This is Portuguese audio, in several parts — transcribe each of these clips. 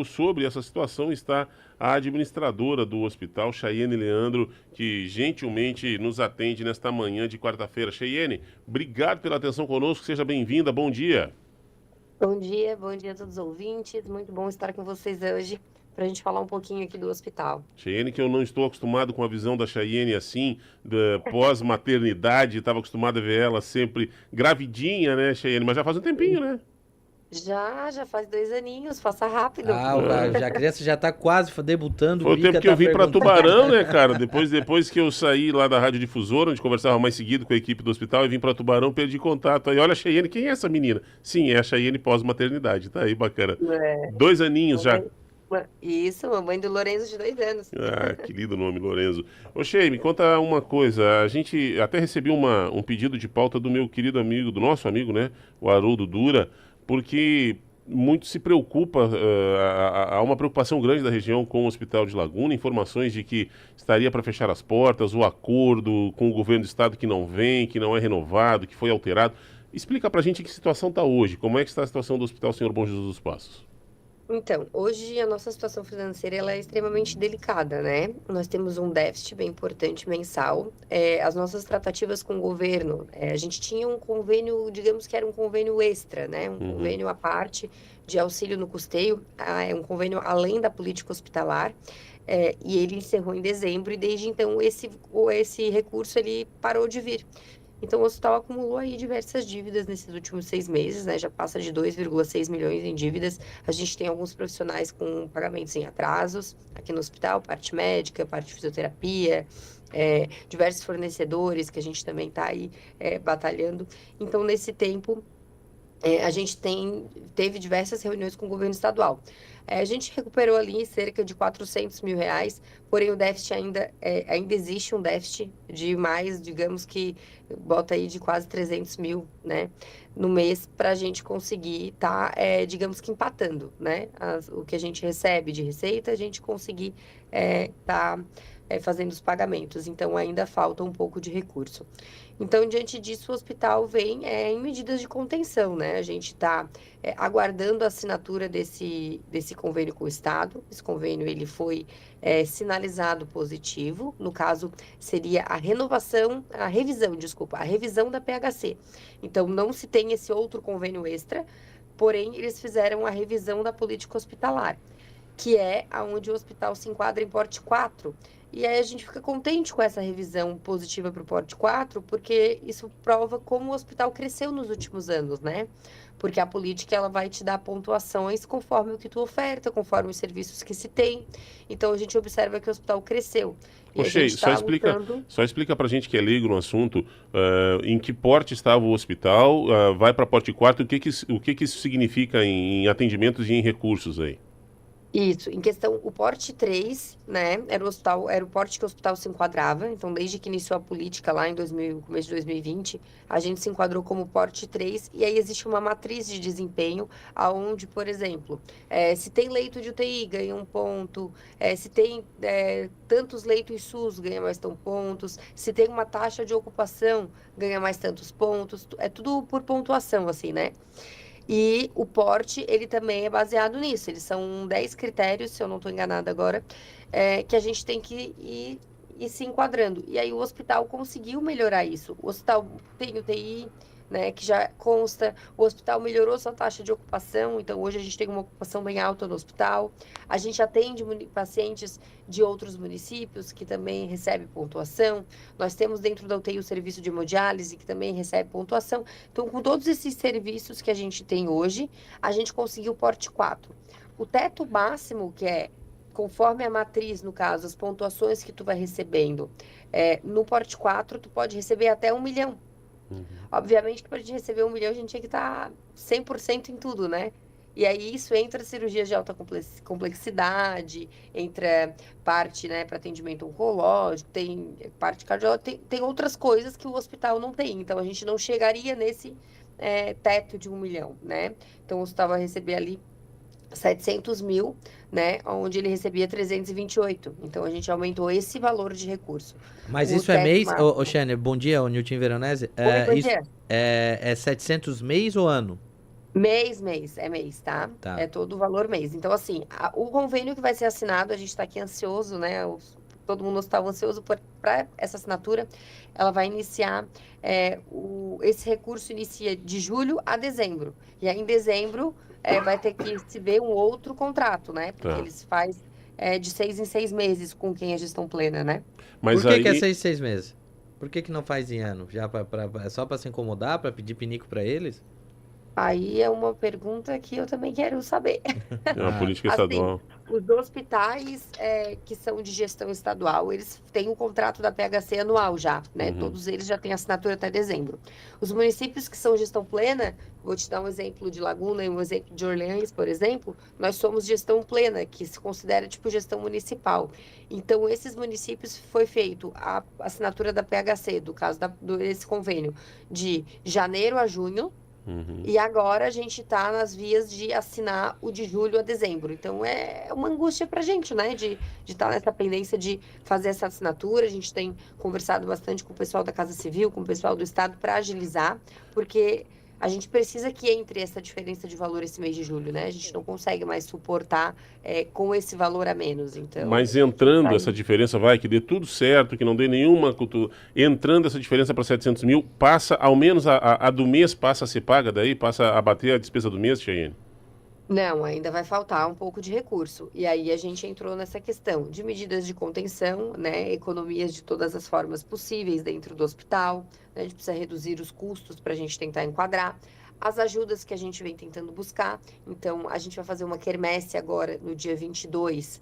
Sobre essa situação está a administradora do hospital, Chayene Leandro, que gentilmente nos atende nesta manhã de quarta-feira. Chayene, obrigado pela atenção conosco, seja bem-vinda, bom dia. Bom dia a todos os ouvintes. Muito bom estar com vocês hoje para a gente falar um pouquinho aqui do hospital. Chayene, que eu não estou acostumado com a visão da Chayene assim, pós-maternidade, estava acostumado a ver ela sempre gravidinha, né, Chayene? Mas já faz um tempinho, né? Já faz 2 aninhos, passa rápido. É. A criança já tá quase debutando, o Foi o tempo Bica que eu tá vim para perguntando. Tubarão, né, cara? Depois que eu saí lá da Rádio Difusora, onde conversava mais seguido com a equipe do hospital, e vim para Tubarão, perdi contato. Aí olha a Cheyenne, quem é essa menina? Sim, é a Cheyenne pós-maternidade, tá aí, bacana. É, 2 aninhos já. mamãe- Isso, mamãe do Lourenço de 2 anos. Ah, que lindo nome, Lorenzo. Ô, Shey, me conta uma coisa. A gente até recebeu um pedido de pauta do meu querido amigo, do nosso amigo, né? O Haroldo Dura, porque muito se preocupa, há uma preocupação grande da região com o Hospital de Laguna, informações de que estaria para fechar as portas, o acordo com o governo do estado que não vem, que não é renovado, que foi alterado. Explica pra gente em que situação está hoje, como é que está a situação do Hospital Senhor Bom Jesus dos Passos. Então, hoje a nossa situação financeira ela é extremamente delicada, né? Nós temos um déficit bem importante mensal. As nossas tratativas com o governo, a gente tinha um convênio, digamos que era um convênio extra, né? Um Uhum. convênio à parte de auxílio no custeio, é um convênio além da política hospitalar. E ele encerrou em dezembro e desde então esse recurso ele parou de vir. Então, o hospital acumulou aí diversas dívidas nesses últimos 6 meses, né? Já passa de 2,6 milhões em dívidas. A gente tem alguns profissionais com pagamentos em atrasos aqui no hospital, parte médica, parte de fisioterapia, diversos fornecedores que a gente também está aí batalhando. Então, nesse tempo, a gente teve diversas reuniões com o governo estadual. A gente recuperou ali cerca de 400 mil reais, porém o déficit ainda existe um déficit de mais, digamos que bota aí de quase 300 mil, né, no mês para a gente conseguir estar, digamos que empatando, né, o que a gente recebe de receita, a gente conseguir estar fazendo os pagamentos. Então ainda falta um pouco de recurso. Então, diante disso, o hospital vem em medidas de contenção, né? A gente está aguardando a assinatura desse convênio com o Estado. Esse convênio ele foi sinalizado positivo. No caso, seria a revisão da PHC. Então, não se tem esse outro convênio extra, porém, eles fizeram a revisão da política hospitalar, que é aonde o hospital se enquadra em porte 4. E aí a gente fica contente com essa revisão positiva para o porte 4, porque isso prova como o hospital cresceu nos últimos anos, né? Porque a política ela vai te dar pontuações conforme o que tu oferta, conforme os serviços que se tem. Então a gente observa que o hospital cresceu. E Ô, a gente Shey, está lutando. só explica pra gente que é leigo no assunto, em que porte estava o hospital, vai para porte 4, o que que isso significa em atendimentos e em recursos aí? Isso, em questão, o porte 3, né, era o porte que o hospital se enquadrava, então desde que iniciou a política lá em 2000, começo de 2020, a gente se enquadrou como porte 3 e aí existe uma matriz de desempenho, aonde, por exemplo, se tem leito de UTI, ganha um ponto, se tem tantos leitos SUS, ganha mais tantos pontos, se tem uma taxa de ocupação, ganha mais tantos pontos, é tudo por pontuação, assim, né? E o porte, ele também é baseado nisso. Eles são 10 critérios, se eu não estou enganada agora, que a gente tem que ir se enquadrando. E aí o hospital conseguiu melhorar isso. O hospital tem UTI, né, que já consta. O hospital melhorou sua taxa de ocupação, então hoje a gente tem uma ocupação bem alta no hospital. A gente atende pacientes de outros municípios que também recebem pontuação. Nós temos dentro da UTI o serviço de hemodiálise, que também recebe pontuação. Então, com todos esses serviços que a gente tem hoje, a gente conseguiu o porte 4. O teto máximo, que é conforme a matriz, no caso, as pontuações que tu vai recebendo, no porte 4, tu pode receber até 1 milhão. Uhum. Obviamente que para a gente receber 1 milhão, a gente tinha que estar 100% em tudo, né? E aí isso entra cirurgias de alta complexidade, entra parte, né, para atendimento oncológico, tem parte cardiológica, tem outras coisas que o hospital não tem. Então a gente não chegaria nesse teto de 1 milhão, né? Então o hospital vai receber ali 700 mil, né? Onde ele recebia 328. Então a gente aumentou esse valor de recurso. Mas O isso é teto mês, ô máximo. Xênia, bom dia, o Nilton Veronese. Oi, bom Isso dia. é 700 mês ou ano? É mês, tá? Tá. É todo o valor mês. Então, assim, o convênio que vai ser assinado, a gente está aqui ansioso, né? Todo mundo estava ansioso para essa assinatura. Ela vai iniciar, esse recurso inicia de julho a dezembro. E aí, em dezembro, vai ter que se ver um outro contrato, né? Porque Tá. eles fazem de 6 em 6 meses com quem é gestão plena, né? Mas Por que é aí, 6 meses? Por que não faz em ano? Já é só para se incomodar, para pedir pinico para eles? Aí é uma pergunta que eu também quero saber. é uma Ah, política Assim, estadual. os hospitais que são de gestão estadual, eles têm um contrato da PHC anual já, né? Uhum. Todos eles já têm assinatura até dezembro. Os municípios que são gestão plena, vou te dar um exemplo de Laguna e um exemplo de Orleans, por exemplo, nós somos gestão plena, que se considera tipo gestão municipal. Então, esses municípios foi feito a assinatura da PHC, do caso desse convênio, de janeiro a junho. Uhum. E agora a gente está nas vias de assinar o de julho a dezembro. Então é uma angústia para a gente, né? De estar nessa pendência de fazer essa assinatura. A gente tem conversado bastante com o pessoal da Casa Civil, com o pessoal do Estado, para agilizar, porque a gente precisa que entre essa diferença de valor esse mês de julho, né? A gente não consegue mais suportar com esse valor a menos. Então, Mas entrando tá essa aí. diferença, vai, que dê tudo certo, que não dê nenhuma cultura. Entrando essa diferença para 700 mil, passa, ao menos a do mês passa a ser paga daí, passa a bater a despesa do mês, Cheyenne? Não, ainda vai faltar um pouco de recurso. E aí a gente entrou nessa questão de medidas de contenção, né? Economias de todas as formas possíveis dentro do hospital. Né, a gente precisa reduzir os custos para a gente tentar enquadrar. As ajudas que a gente vem tentando buscar. Então, a gente vai fazer uma quermesse agora no dia 22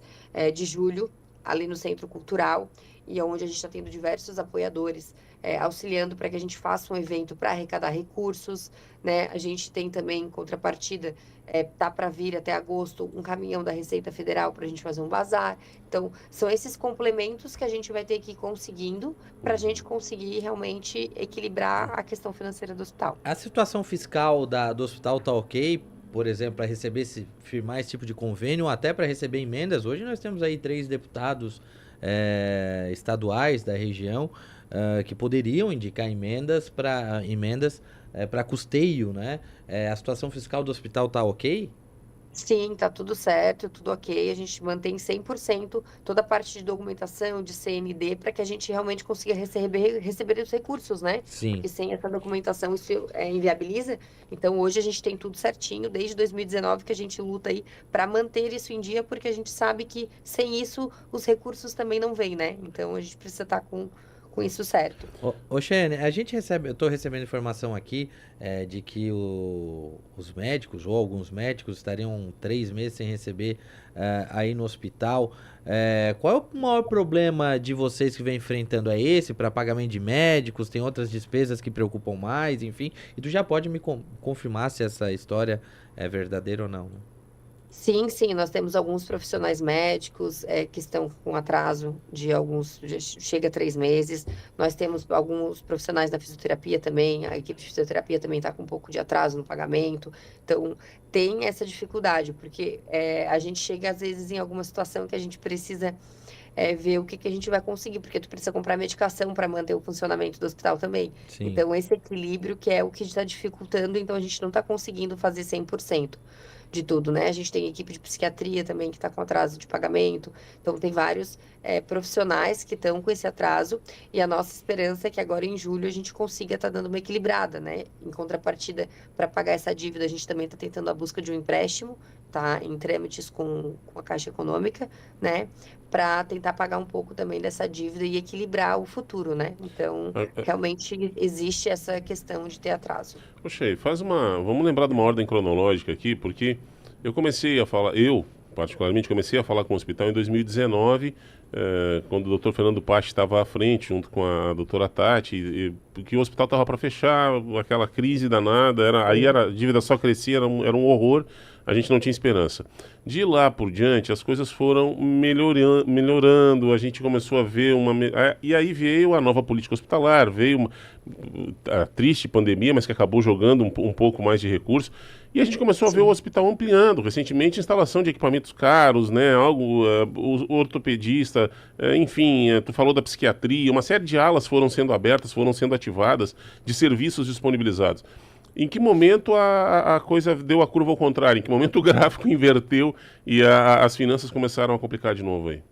de julho, ali no Centro Cultural, e é onde a gente está tendo diversos apoiadores auxiliando para que a gente faça um evento para arrecadar recursos, né? A gente tem também, em contrapartida, tá para vir até agosto um caminhão da Receita Federal para a gente fazer um bazar. Então, são esses complementos que a gente vai ter que ir conseguindo para a gente conseguir realmente equilibrar a questão financeira do hospital. a situação fiscal do hospital tá ok? Por exemplo, para firmar esse tipo de convênio, ou até para receber emendas. Hoje nós temos aí 3 deputados estaduais da região que poderiam indicar emendas para custeio, né? A situação fiscal do hospital tá ok? Sim, tá tudo certo, tudo ok. A gente mantém 100% toda a parte de documentação, de CND, para que a gente realmente consiga receber os recursos, né? Sim. Porque sem essa documentação isso inviabiliza. Então, hoje a gente tem tudo certinho, desde 2019 que a gente luta aí para manter isso em dia, porque a gente sabe que sem isso os recursos também não vêm, né? Então, a gente precisa estar com isso certo. Ô Cheyenne, eu tô recebendo informação aqui de que os médicos, ou alguns médicos, estariam 3 meses sem receber aí no hospital. Qual é o maior problema de vocês que vem enfrentando? É esse, para pagamento de médicos? Tem outras despesas que preocupam mais, enfim? E tu já pode me confirmar se essa história é verdadeira ou não, né? Sim, sim, nós temos alguns profissionais médicos que estão com atraso de chega a 3 meses. Nós temos alguns profissionais da fisioterapia também, a equipe de fisioterapia também está com um pouco de atraso no pagamento. Então, tem essa dificuldade, porque a gente chega às vezes em alguma situação que a gente precisa ver o que a gente vai conseguir, porque tu precisa comprar medicação para manter o funcionamento do hospital também. Sim. Então, esse equilíbrio que é o que está dificultando, então a gente não está conseguindo fazer 100% de tudo, né? A gente tem equipe de psiquiatria também que está com atraso de pagamento, então tem vários profissionais que estão com esse atraso, e a nossa esperança é que agora em julho a gente consiga estar dando uma equilibrada, né? Em contrapartida, para pagar essa dívida, a gente também está tentando a busca de um empréstimo, tá? Em trâmites com a Caixa Econômica, né? Para tentar pagar um pouco também dessa dívida e equilibrar o futuro, né? Então, realmente existe essa questão de ter atraso. Poxa, vamos lembrar de uma ordem cronológica aqui, porque eu particularmente comecei a falar com o hospital em 2019, quando o Dr. Fernando Pache estava à frente, junto com a doutora Tati, porque o hospital estava para fechar, aquela crise danada, a dívida só crescia, era um horror, a gente não tinha esperança. De lá por diante, as coisas foram melhorando, a gente começou a ver e aí veio a nova política hospitalar, veio a triste pandemia, mas que acabou jogando um pouco mais de recursos, e a gente começou a ver o hospital ampliando, recentemente, instalação de equipamentos caros, né, o ortopedista, enfim, tu falou da psiquiatria, uma série de alas foram sendo abertas, foram sendo ativadas, de serviços disponibilizados. Em que momento a coisa deu a curva ao contrário? Em que momento o gráfico inverteu e as finanças começaram a complicar de novo aí?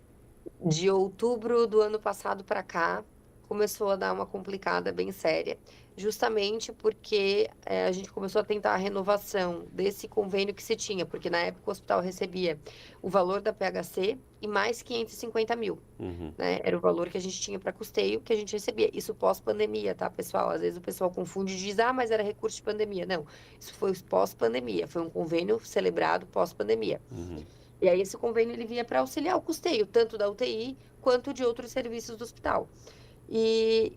De outubro do ano passado para cá, começou a dar uma complicada bem séria, justamente porque a gente começou a tentar a renovação desse convênio que se tinha, porque na época o hospital recebia o valor da PHC e mais 550 mil, Uhum. né? Era o valor que a gente tinha para custeio que a gente recebia. Isso pós-pandemia, tá, pessoal? Às vezes o pessoal confunde e diz, mas era recurso de pandemia. Não, isso foi pós-pandemia, foi um convênio celebrado pós-pandemia. Uhum. E aí esse convênio ele vinha para auxiliar o custeio, tanto da UTI quanto de outros serviços do hospital. De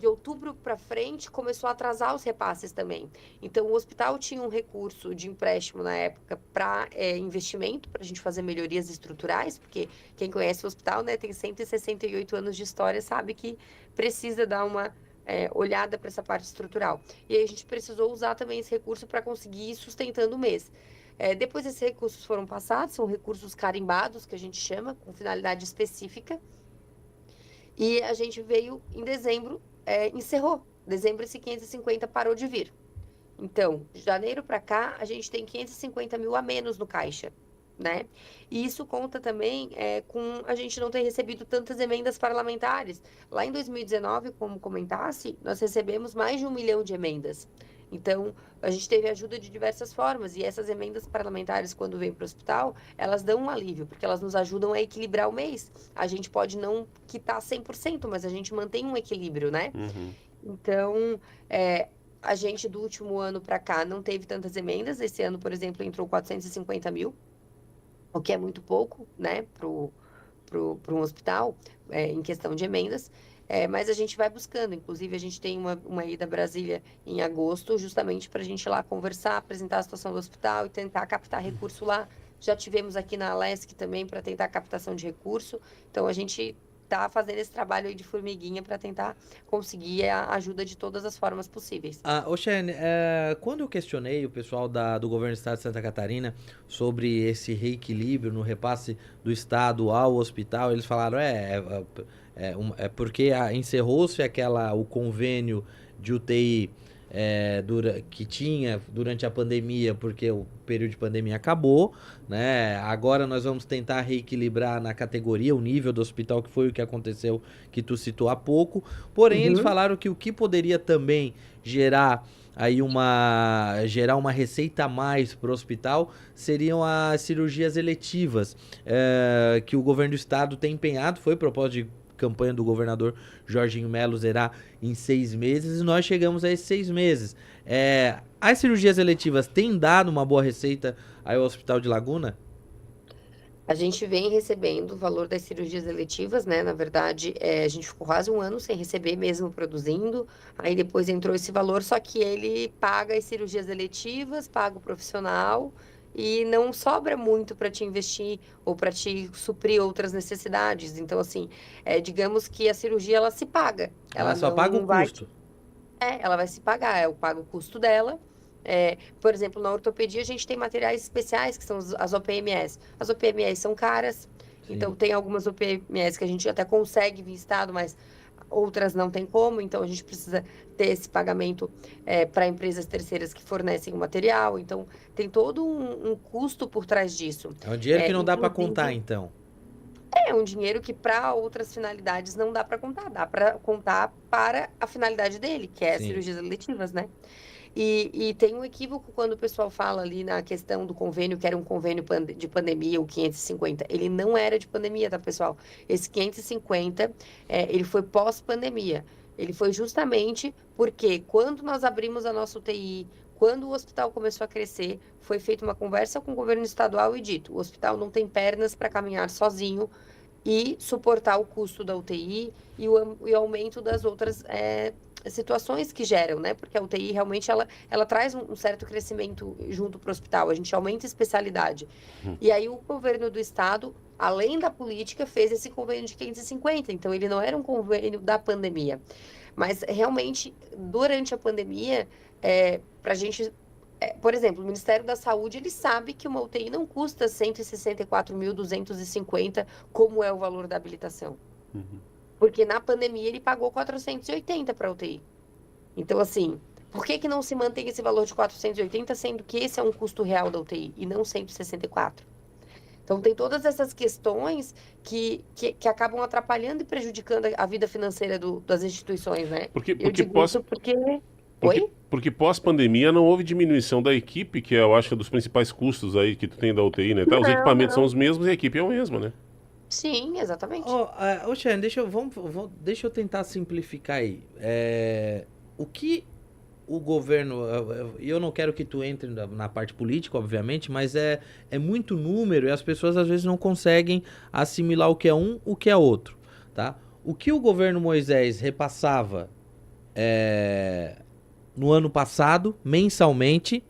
outubro para frente começou a atrasar os repasses também. Então o hospital tinha um recurso de empréstimo na época para investimento, para a gente fazer melhorias estruturais, porque quem conhece o hospital, né, tem 168 anos de história, sabe que precisa dar uma olhada para essa parte estrutural. E aí a gente precisou usar também esse recurso para conseguir ir sustentando o mês. Depois esses recursos foram passados, são recursos carimbados, que a gente chama, com finalidade específica. E a gente veio em dezembro, encerrou. Dezembro esse 550 parou de vir. Então, de janeiro para cá, a gente tem 550 mil a menos no caixa, né? E isso conta também com a gente não ter recebido tantas emendas parlamentares. Lá em 2019, como comentasse, nós recebemos mais de 1 milhão de emendas. Então, a gente teve ajuda de diversas formas, e essas emendas parlamentares, quando vêm para o hospital, elas dão um alívio, porque elas nos ajudam a equilibrar o mês. A gente pode não quitar 100%, mas a gente mantém um equilíbrio, né? Uhum. Então, a gente do último ano para cá não teve tantas emendas. Esse ano, por exemplo, entrou 450 mil, o que é muito pouco, né, para um hospital, em questão de emendas. Mas a gente vai buscando. Inclusive, a gente tem uma ida a Brasília em agosto, justamente para a gente ir lá conversar, apresentar a situação do hospital e tentar captar recurso lá. Já tivemos aqui na Alesc também para tentar captação de recurso. Então, a gente está fazendo esse trabalho aí de formiguinha para tentar conseguir a ajuda de todas as formas possíveis. Oxene, quando eu questionei o pessoal do governo do estado de Santa Catarina sobre esse reequilíbrio no repasse do estado ao hospital, eles falaram, porque encerrou-se o convênio de UTI que tinha durante a pandemia, porque o período de pandemia acabou, né? Agora nós vamos tentar reequilibrar na categoria o nível do hospital, que foi o que aconteceu, que tu citou há pouco. Porém, eles falaram que o que poderia também gerar uma receita a mais para o hospital seriam as cirurgias eletivas, que o governo do estado tem empenhado. Foi proposta de campanha do governador Jorginho Melo zerar em 6 meses, e nós chegamos a esses 6 meses. As cirurgias eletivas têm dado uma boa receita aí ao Hospital de Laguna? A gente vem recebendo o valor das cirurgias eletivas, né? Na verdade, a gente ficou quase um ano sem receber, mesmo produzindo. Aí depois entrou esse valor, só que ele paga as cirurgias eletivas, paga o profissional e não sobra muito para te investir ou para te suprir outras necessidades. Então, assim, digamos que a cirurgia ela se paga. Ela Ela só paga o não vai. custo. Ela vai se pagar, eu pago o custo dela. Por exemplo, na ortopedia a gente tem materiais especiais, que são as OPMS. As OPMS são caras, então Sim. tem algumas OPMS que a gente até consegue via Estado, mas outras não tem como, então a gente precisa ter esse pagamento para empresas terceiras que fornecem o material. Então, tem todo um custo por trás disso. É um dinheiro que não dá para Inclusive, contar, então. é um dinheiro que para outras finalidades não dá para contar, dá para contar para a finalidade dele, que é as Sim. cirurgias eletivas, né? E tem um equívoco quando o pessoal fala ali na questão do convênio, que era um convênio de pandemia, o 550. Ele não era de pandemia, tá, pessoal? Esse 550, ele foi pós-pandemia. Ele foi justamente porque quando nós abrimos a nossa UTI, quando o hospital começou a crescer, foi feita uma conversa com o governo estadual e dito, o hospital não tem pernas para caminhar sozinho e suportar o custo da UTI e o aumento das outras situações que geram, né? Porque a UTI realmente ela traz um certo crescimento junto para o hospital, a gente aumenta a especialidade. E aí o governo do estado, além da política, fez esse convênio de 550, então ele não era um convênio da pandemia. Mas realmente, durante a pandemia, para a gente. Por exemplo, o Ministério da Saúde, ele sabe que uma UTI não custa 164.250, como é o valor da habilitação. Porque na pandemia ele pagou 480 para a UTI. Então, assim, Por que que não se mantém esse valor de 480, sendo que esse é um custo real da UTI e não 164? Então, tem todas essas questões que acabam atrapalhando e prejudicando a vida financeira das instituições, né? Porque, Eu porque digo pós, isso porque... porque, Oi? porque pós-pandemia não houve diminuição da equipe, que eu acho que é dos principais custos aí que tu tem da UTI, né? Tá, os Não, equipamentos são não. os mesmos e a equipe é a mesma, né? Sim, exatamente. Ô, Xane, deixa eu tentar simplificar aí. O que o governo. Eu não quero que tu entre na parte política, obviamente, mas é muito número e as pessoas às vezes não conseguem assimilar o que é um, o que é outro, tá? O que o governo Moisés repassava no ano passado, mensalmente,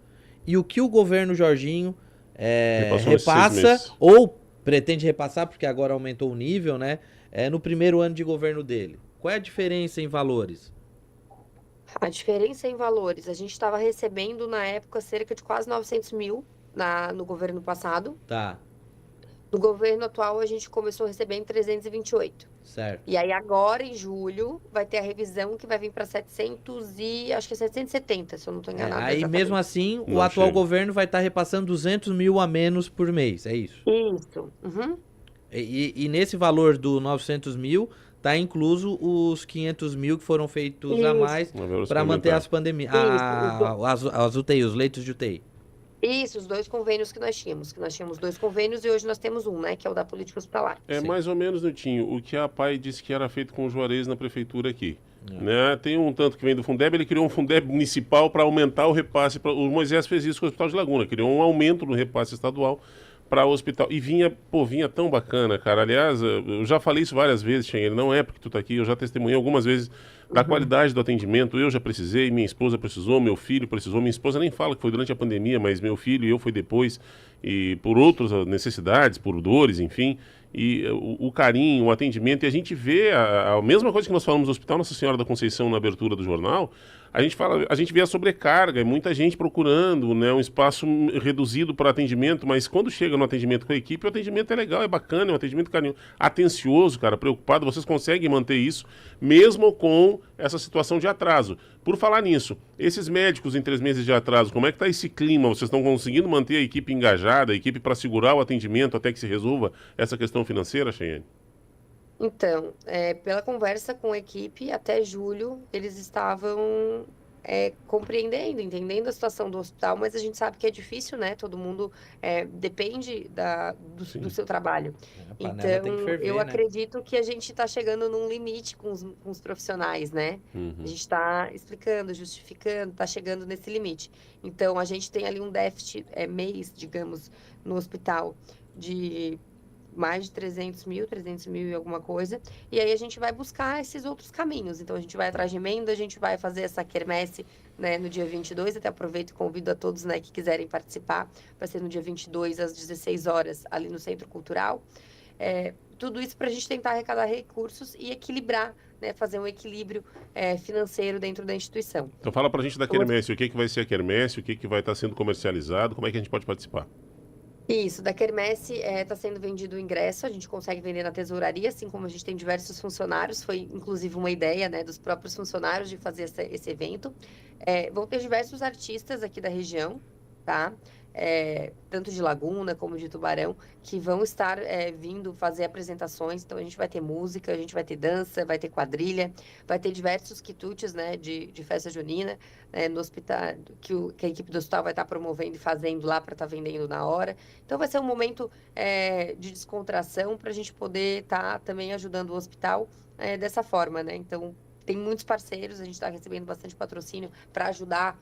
e o que o governo Jorginho Repassou nesses 6 repassa meses. ou pretende repassar, porque agora aumentou o nível, né? No primeiro ano de governo dele. Qual é a diferença em valores? A diferença em valores, a gente estava recebendo na época cerca de quase 900 mil no governo passado. Tá, No governo atual, a gente começou a receber em 328. certo. E aí agora, em julho, vai ter a revisão que vai vir para 700 e... acho que é 770, se eu não estou enganada Aí mesmo exatamente. assim, o Não atual chega. governo vai estar repassando 200 mil a menos por mês, é isso? Isso. Uhum. E nesse valor do 900 mil, tá incluso os 500 mil que foram feitos a Isso. mais Uma velocidade para manter aumentada. as pandemias, Isso. as UTI, os leitos de UTI. Isso, os dois convênios que nós tínhamos. Que nós tínhamos 2 convênios e hoje nós temos um, né? Que é o da política hospitalar. É Sim. mais ou menos, Nutinho, o que a PAI disse que era feito com o Juarez na prefeitura aqui. Né? Tem um tanto que vem do Fundeb, ele criou um Fundeb municipal para aumentar o repasse. O Moisés fez isso com o Hospital de Laguna, criou um aumento no repasse estadual para o hospital. E vinha tão bacana, cara. Aliás, eu já falei isso várias vezes, Xenguele, não é porque tu tá aqui, eu já testemunhei algumas vezes da qualidade do atendimento. Eu já precisei, minha esposa precisou, meu filho precisou. Minha esposa nem fala que foi durante a pandemia, mas meu filho e eu foi depois, e por outras necessidades, por dores, enfim. E o carinho, o atendimento, e a gente vê a mesma coisa que nós falamos no Hospital Nossa Senhora da Conceição na abertura do jornal, a gente vê a sobrecarga, é muita gente procurando, né, um espaço reduzido para atendimento, mas quando chega no atendimento com a equipe, o atendimento é legal, é bacana, é um atendimento carinhoso, atencioso, cara, preocupado, vocês conseguem manter isso, mesmo com essa situação de atraso. Por falar nisso, esses médicos em 3 meses de atraso, como é que está esse clima? Vocês estão conseguindo manter a equipe engajada, a equipe para segurar o atendimento até que se resolva essa questão financeira, Cheyenne? Então, pela conversa com a equipe, até julho, eles estavam compreendendo, entendendo a situação do hospital, mas a gente sabe que é difícil, né? Todo mundo depende do Sim. seu trabalho. A panela tem que Então, ferver, eu né? acredito que a gente está chegando num limite com os profissionais, né? A gente está explicando, justificando, está chegando nesse limite. Então, a gente tem ali um déficit mês, digamos, no hospital de mais de 300 mil e alguma coisa, e aí a gente vai buscar esses outros caminhos. Então, a gente vai atrás de emenda, a gente vai fazer essa quermesse, né, no dia 22, até aproveito e convido a todos, né, que quiserem participar, vai ser no dia 22, às 16 horas, ali no Centro Cultural. Tudo isso para a gente tentar arrecadar recursos e equilibrar, né, fazer um equilíbrio financeiro dentro da instituição. Então fala pra gente da quermesse, o que vai ser a quermesse, o que vai estar sendo comercializado, como é que a gente pode participar? Isso, da quermesse está sendo vendido o ingresso, a gente consegue vender na tesouraria, assim como a gente tem diversos funcionários, foi inclusive uma ideia, né, dos próprios funcionários de fazer esse evento. Vão ter diversos artistas aqui da região, tá? Tanto de Laguna como de Tubarão, que vão estar vindo fazer apresentações. Então, a gente vai ter música, a gente vai ter dança, vai ter quadrilha, vai ter diversos quitutes, né, de festa junina, no hospital, que a equipe do hospital vai estar promovendo e fazendo lá para estar vendendo na hora. Então, vai ser um momento de descontração para a gente poder estar também ajudando o hospital dessa forma, né? Então, tem muitos parceiros, a gente está recebendo bastante patrocínio para ajudar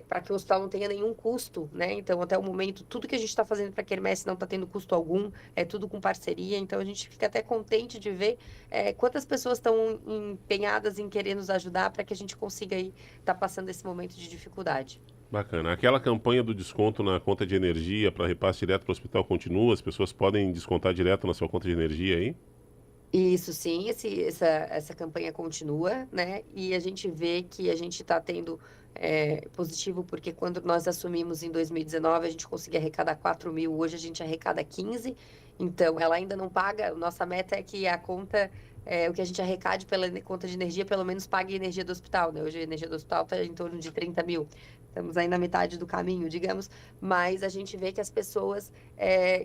para que o hospital não tenha nenhum custo, né? Então, até o momento, tudo que a gente está fazendo para a quermesse não está tendo custo algum, é tudo com parceria. Então, a gente fica até contente de ver quantas pessoas estão empenhadas em querer nos ajudar para que a gente consiga aí estar passando esse momento de dificuldade. Bacana. Aquela campanha do desconto na conta de energia para repasse direto para o hospital continua? As pessoas podem descontar direto na sua conta de energia aí? Isso sim, essa campanha continua, né? E a gente vê que a gente está tendo positivo, porque quando nós assumimos em 2019, a gente conseguia arrecadar 4 mil, hoje a gente arrecada 15, então ela ainda não paga, nossa meta é que a conta, o que a gente arrecade pela conta de energia, pelo menos pague a energia do hospital, né? Hoje a energia do hospital está em torno de 30 mil, estamos aí na metade do caminho, digamos, mas a gente vê que as pessoas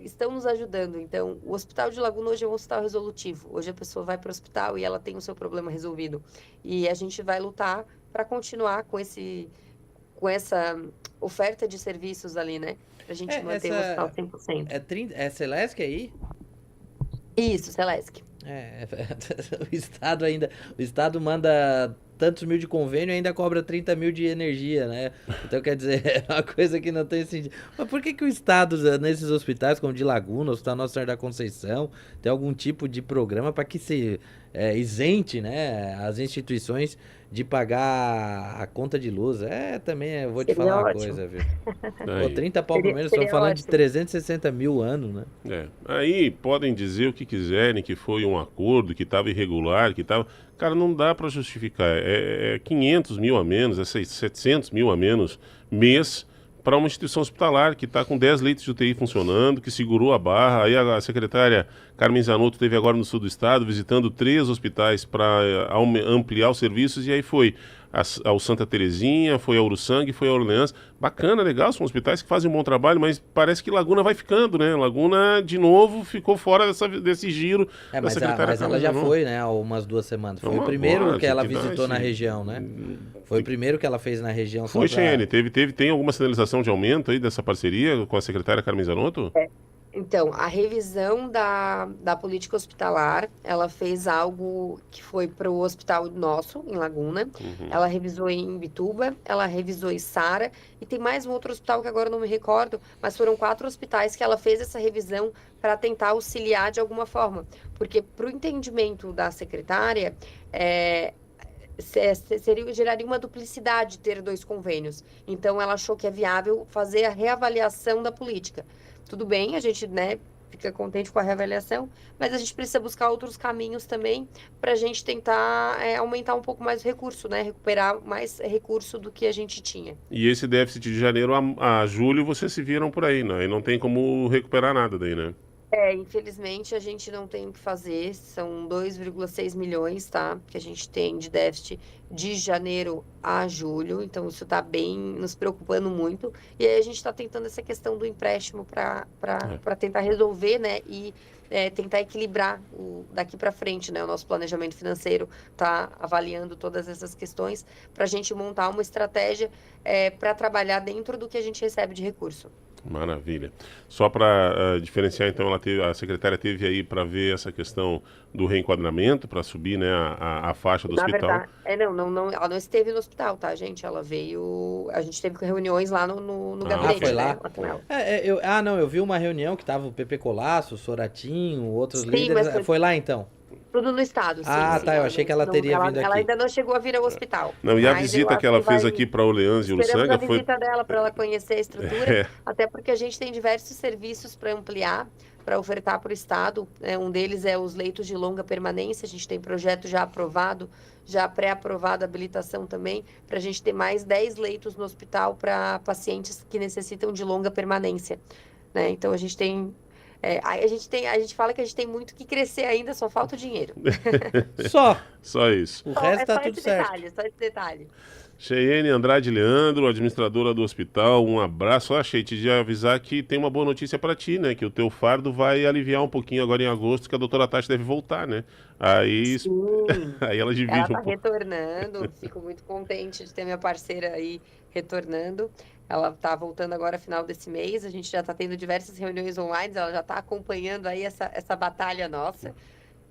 estão nos ajudando, então o Hospital de Laguna hoje é um hospital resolutivo, hoje a pessoa vai para o hospital e ela tem o seu problema resolvido, e a gente vai lutar para continuar com essa oferta de serviços ali, né? Para a gente manter o hospital 100%. É Celesc aí? Isso, Celesc. O Estado manda tantos mil de convênio e ainda cobra 30 mil de energia, né? Então, quer dizer, é uma coisa que não tem sentido. Mas por que o Estado, nesses hospitais, como de Laguna, Hospital Nossa Senhora da Conceição, tem algum tipo de programa para que se isente, né, as instituições de pagar a conta de luz? Também, eu vou te Seria falar uma ótimo. coisa, viu? Aí. 30 pau por mês, estamos Seria falando de ótimo. 360 mil ano, né? Aí podem dizer o que quiserem, que foi um acordo, que estava irregular, que estava... Cara, não dá para justificar. É 500 mil a menos, 700 mil a menos mês para uma instituição hospitalar que está com 10 leitos de UTI funcionando, que segurou a barra. Aí a secretária Carmen Zanotto esteve agora no sul do estado, visitando 3 hospitais para ampliar os serviços, e aí foi ao Santa Terezinha, foi ao Uruçanga, foi ao Orleans. Bacana, legal, são hospitais que fazem um bom trabalho, mas parece que Laguna vai ficando, né? Laguna, de novo, ficou fora desse giro da secretária mas ela Carmen já Zanotto. foi, né, há umas 2 semanas. Foi o Vamos primeiro agora, que ela tem que dar visitou na esse- região, né? Foi o primeiro que ela fez na região. Foi, só pra- Cheyenne, tem alguma sinalização de aumento aí dessa parceria com a secretária Carmen Zanotto? Então, a revisão da política hospitalar, ela fez algo que foi para o hospital nosso, em Laguna. Ela revisou em Bituba, ela revisou em Sara, e tem mais um outro hospital que agora eu não me recordo, mas foram 4 hospitais que ela fez essa revisão para tentar auxiliar de alguma forma. Porque, para o entendimento da secretária, geraria uma duplicidade ter 2 convênios. Então, ela achou que é viável fazer a reavaliação da política. Tudo bem, a gente, né, fica contente com a reavaliação, mas a gente precisa buscar outros caminhos também para a gente tentar aumentar um pouco mais o recurso, né, recuperar mais recurso do que a gente tinha. E esse déficit de janeiro a julho vocês se viram por aí, né? E não tem como recuperar nada daí, né? Infelizmente a gente não tem o que fazer, são 2,6 milhões, tá? Que a gente tem de déficit de janeiro a julho, então isso está bem nos preocupando muito. E aí a gente está tentando essa questão do empréstimo para tentar resolver, né? E tentar equilibrar daqui para frente, né? O nosso planejamento financeiro está avaliando todas essas questões para a gente montar uma estratégia para trabalhar dentro do que a gente recebe de recurso. Maravilha. Só para diferenciar, então, a secretária teve aí para ver essa questão do reenquadramento, para subir, né, a faixa do Na hospital. verdade, não, ela não esteve no hospital, tá, gente? Ela veio. A gente teve reuniões lá no gabinete, foi né? lá? Com ela. Eu vi uma reunião que tava o Pepe Colasso, o Soratinho, outros Sim, líderes. mas foi lá então? Tudo no estado, sim. Ah, sim. tá, eu achei que ela teria vindo Ela aqui. ainda não chegou a vir ao hospital. Não, e a mas eu visita acho que ela fez vai- aqui para Orleans e Esperamos Uruçanga a foi... visita dela para ela conhecer a estrutura, É. até porque a gente tem diversos serviços para ampliar, para ofertar para o Estado. Um deles é os leitos de longa permanência, a gente tem projeto já aprovado, já pré-aprovado a habilitação também, para a gente ter mais 10 leitos no hospital para pacientes que necessitam de longa permanência, né? Então a gente tem... a gente fala que a gente tem muito que crescer ainda, só falta o dinheiro. Só isso. O resto tá só tudo esse certo. detalhe, só esse detalhe. Cheyenne Andrade Leandro, administradora do hospital, um abraço. Achei de avisar que tem uma boa notícia para ti, né? Que o teu fardo vai aliviar um pouquinho agora em agosto, que a doutora Tati deve voltar, né? Aí, Sim. aí ela divide Ela um tá pouco. retornando, fico muito contente de ter minha parceira aí retornando. Ela tá voltando agora final desse mês, a gente já tá tendo diversas reuniões online, ela já tá acompanhando aí essa batalha nossa.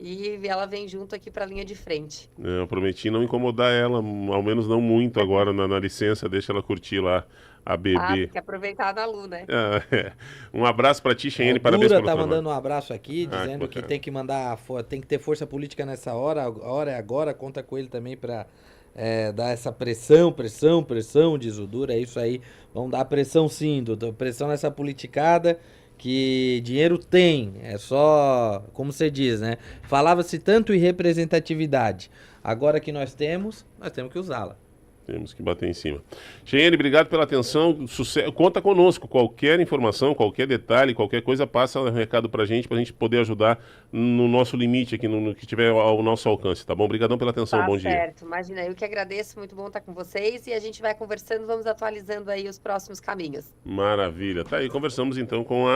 E ela vem junto aqui para a linha de frente. Eu prometi não incomodar ela, ao menos não muito agora na licença, deixa ela curtir lá a Ah, bebê. tem que aproveitar da Lu, né? Um abraço para ti, Cheyenne, O parabéns Dura pelo tá trabalho. mandando um abraço aqui, Ah, que dizendo que bacana. tem que tem que ter força política nessa hora, a hora é agora, conta com ele também para dar essa pressão, diz o Dura, é isso aí, vamos dar pressão sim, doutor, pressão nessa politicada, que dinheiro tem, é só, como você diz, né? Falava-se tanto em representatividade, agora que nós temos que usá-la. Temos que bater em cima. Cheyenne, obrigado pela atenção. Sucesso. Conta conosco. Qualquer informação, qualquer detalhe, qualquer coisa, passa um recado pra gente poder ajudar no nosso limite aqui, no que tiver ao nosso alcance, tá bom? Obrigadão pela atenção. Tá Bom dia. certo, imagina, eu que agradeço, muito bom estar com vocês e a gente vai conversando, vamos atualizando aí os próximos caminhos. Maravilha. Tá aí, conversamos então com a